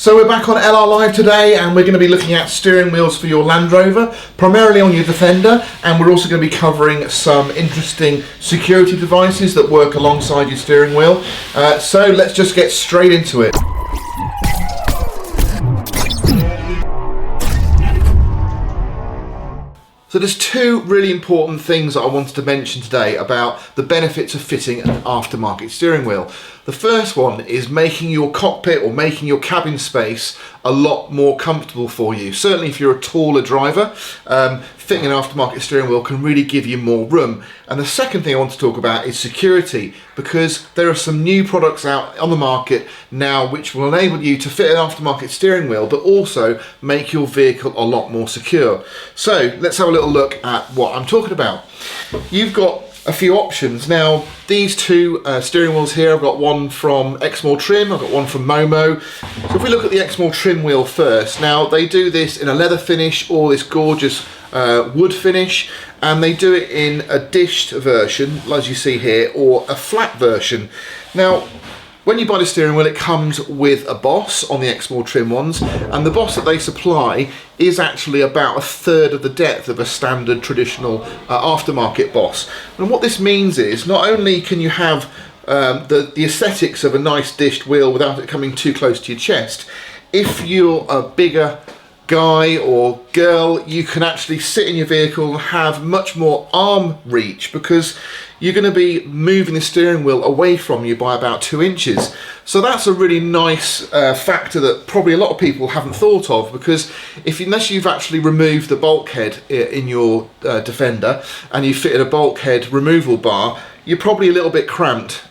So we're back on LR Live today, and we're going to be looking at steering wheels for your Land Rover, primarily on your Defender, and we're also going to be covering some interesting security devices that work alongside your steering wheel. So let's just get straight into it. So there's two really important things that I wanted to mention today about the benefits of fitting an aftermarket steering wheel. The first one is making your cockpit or making your cabin space a lot more comfortable for you. Certainly if you're a taller driver, fitting an aftermarket steering wheel can really give you more room. And the second thing I want to talk about is security, because there are some new products out on the market now which will enable you to fit an aftermarket steering wheel but also make your vehicle a lot more secure. So let's have a little look at what I'm talking about. You've got a few options. Now these two steering wheels here, I've got one from Optimill Trim, I've got one from MOMO. So if we look at the Optimill Trim wheel first, now they do this in a leather finish or this gorgeous wood finish, and they do it in a dished version, as you see here, or a flat version. Now when you buy the steering wheel, it comes with a boss on the Optimill Trim ones, and the boss that they supply is actually about 1/3 of the depth of a standard traditional aftermarket boss. And what this means is not only can you have the aesthetics of a nice dished wheel without it coming too close to your chest, if you're a bigger guy or girl, you can actually sit in your vehicle and have much more arm reach, because you're going to be moving the steering wheel away from you by about 2 inches. So that's a really nice factor that probably a lot of people haven't thought of, because unless you've actually removed the bulkhead in your Defender and you fitted a bulkhead removal bar, you're probably a little bit cramped.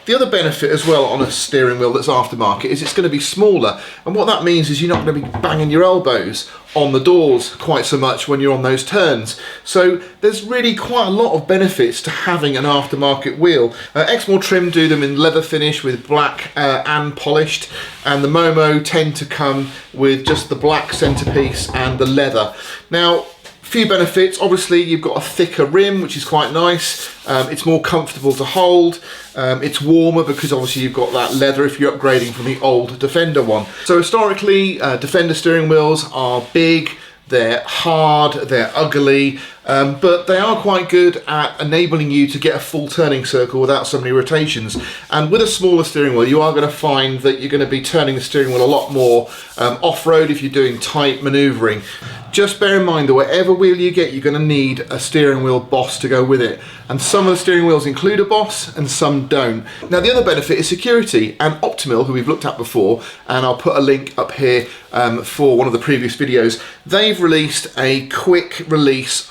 The other benefit as well on a steering wheel that's aftermarket is it's going to be smaller, and what that means is you're not going to be banging your elbows on the doors quite so much when you're on those turns. So there's really quite a lot of benefits to having an aftermarket wheel. Optimill Trim do them in leather finish with black and polished, and the MOMO tend to come with just the black centerpiece and the leather. Now, few benefits. Obviously you've got a thicker rim, which is quite nice. It's more comfortable to hold. It's warmer because obviously you've got that leather if you're upgrading from the old Defender one. So historically Defender steering wheels are big, they're hard, they're ugly, but they are quite good at enabling you to get a full turning circle without so many rotations. And with a smaller steering wheel, you are going to find that you're going to be turning the steering wheel a lot more off-road if you're doing tight manoeuvring. Just bear in mind that whatever wheel you get, you're going to need a steering wheel boss to go with it. And some of the steering wheels include a boss and some don't. Now the other benefit is security, and Optimill, who we've looked at before, and I'll put a link up here for one of the previous videos, they've released a quick release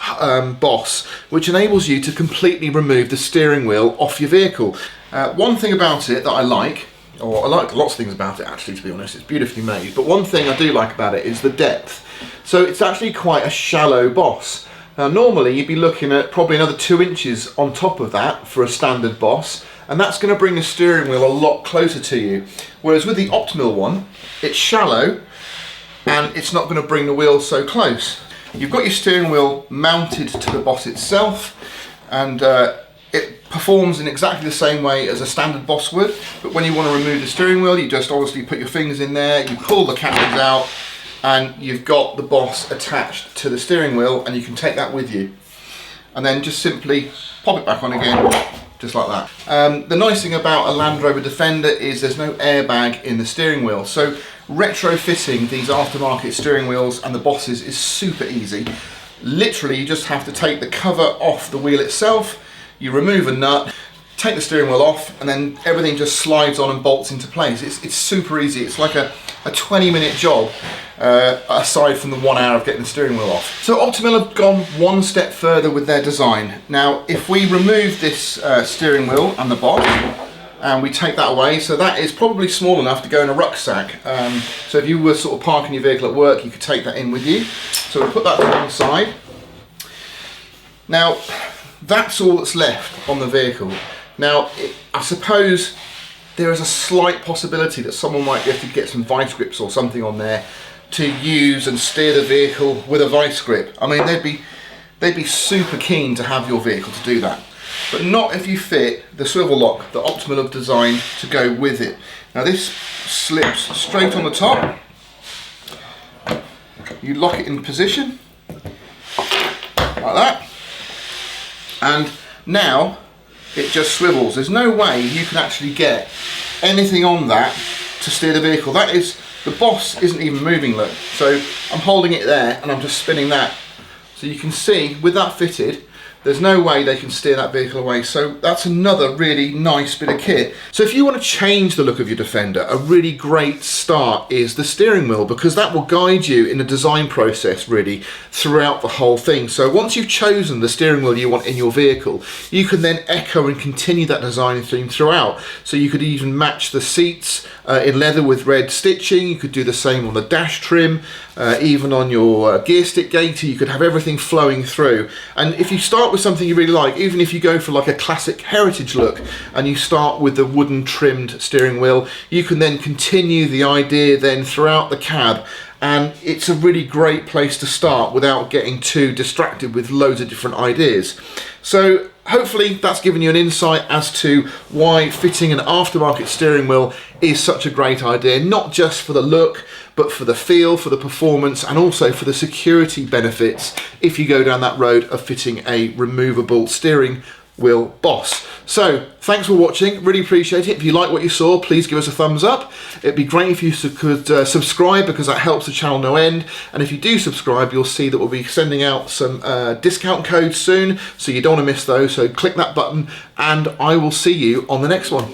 boss which enables you to completely remove the steering wheel off your vehicle. One thing about it that I like, or I like lots of things about it actually, to be honest, it's beautifully made, but one thing I do like about it is the depth. So it's actually quite a shallow boss. Now normally you'd be looking at probably another 2 inches on top of that for a standard boss, and that's going to bring the steering wheel a lot closer to you. Whereas with the Optimill one, it's shallow and it's not going to bring the wheel so close. You've got your steering wheel mounted to the boss itself, and it performs in exactly the same way as a standard boss would, but when you want to remove the steering wheel, you just obviously put your fingers in there, you pull the captains out, and you've got the boss attached to the steering wheel, and you can take that with you. And then just simply pop it back on again, just like that. The nice thing about a Land Rover Defender is there's no airbag in the steering wheel, so retrofitting these aftermarket steering wheels and the bosses is super easy. Literally you just have to take the cover off the wheel itself, you remove a nut, take the steering wheel off, and then everything just slides on and bolts into place. It's super easy. It's like a 20-minute job, aside from the 1 hour of getting the steering wheel off. So Optimill have gone one step further with their design. Now if we remove this steering wheel and the boss, and we take that away, so that is probably small enough to go in a rucksack. So if you were sort of parking your vehicle at work, you could take that in with you. So we put that to one side. Now that's all that's left on the vehicle. Now I suppose there is a slight possibility that someone might be able to get some vice grips or something on there to use and steer the vehicle with a vice grip. I mean, they'd be super keen to have your vehicle to do that. But not if you fit the swivel lock that Optimill have designed to go with it. Now this slips straight on the top. You lock it in position, like that. And now it just swivels. There's no way you can actually get anything on that to steer the vehicle. That is, the boss isn't even moving, look. So I'm holding it there and I'm just spinning that. So you can see with that fitted, there's no way they can steer that vehicle away. So that's another really nice bit of kit. So if you want to change the look of your Defender, a really great start is the steering wheel, because that will guide you in the design process really throughout the whole thing. So once you've chosen the steering wheel you want in your vehicle, you can then echo and continue that design theme throughout. So you could even match the seats in leather with red stitching. You could do the same on the dash trim, even on your gear stick gaiter. You could have everything flowing through. And if you start with something you really like, even if you go for like a classic heritage look and you start with the wooden trimmed steering wheel, you can then continue the idea then throughout the cab, and it's a really great place to start without getting too distracted with loads of different ideas. So hopefully that's given you an insight as to why fitting an aftermarket steering wheel is such a great idea, not just for the look, but for the feel, for the performance, and also for the security benefits if you go down that road of fitting a removable steering wheel boss. So thanks for watching, really appreciate it. If you like what you saw, please give us a thumbs up. It'd be great if you could subscribe, because that helps the channel no end. And if you do subscribe, you'll see that we'll be sending out some discount codes soon, so you don't want to miss those. So click that button and I will see you on the next one.